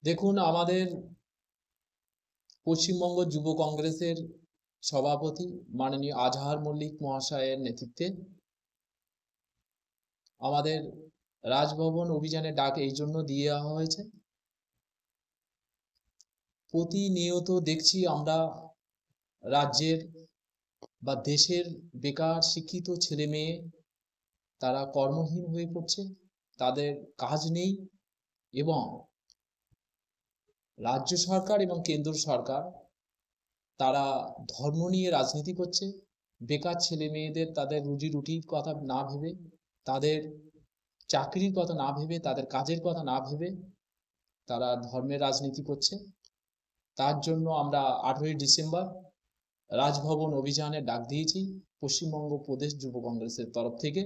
দেখুন, আমাদের পশ্চিমবঙ্গ যুব কংগ্রেসের সভাপতি মাননীয় আজহার মল্লিক মহাশয়ের নেতৃত্বে আমাদের রাজভবন অভিযানের ডাক এই জন্য দিয়ে দেওয়া হয়েছে। প্রতিনিয়ত দেখছি আমরা রাজ্যের বা দেশের বেকার শিক্ষিত ছেলে মেয়ে তারা কর্মহীন হয়ে পড়ছে, তাদের কাজ নেই এবং রাজ্য সরকার এবং কেন্দ্র সরকার তারা ধর্ম নিয়ে রাজনীতি করছে। বেকার ছেলে মেয়েদের তাদের রুজি রুটির কথা না ভেবে, তাদের চাকরির কথা না ভেবে, তাদের কাজের কথা না ভেবে তারা ধর্মের রাজনীতি করছে। তার জন্য আমরা 18ই ডিসেম্বর রাজভবন অভিযানের ডাক দিয়েছি পশ্চিমবঙ্গ প্রদেশ যুব কংগ্রেসের তরফ থেকে।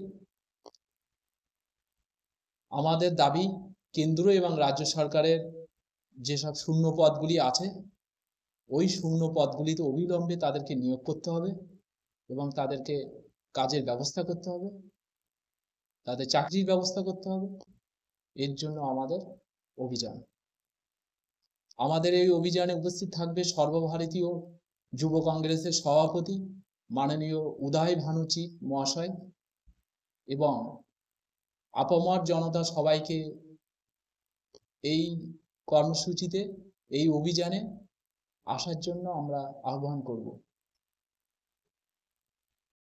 আমাদের দাবি, কেন্দ্র এবং রাজ্য সরকারের যেসব শূন্য পদগুলি আছে ওই শূন্য পদগুলিতে অবিলম্বে তাদেরকে নিয়োগ করতে হবে এবং তাদেরকে কাজের ব্যবস্থা করতে হবে, তাদের চাকরির ব্যবস্থা করতে হবে। এর জন্য আমাদের অভিযান। আমাদের এই অভিযানে উপস্থিত থাকবে সর্বভারতীয় যুব কংগ্রেসের সভাপতি মাননীয় উদয় ভানুচি মহাশয় এবং আপামর জনতা সবাইকে এই কর্মসূচিতে, এই অভিযানে আসার জন্য আমরা আহ্বান করব।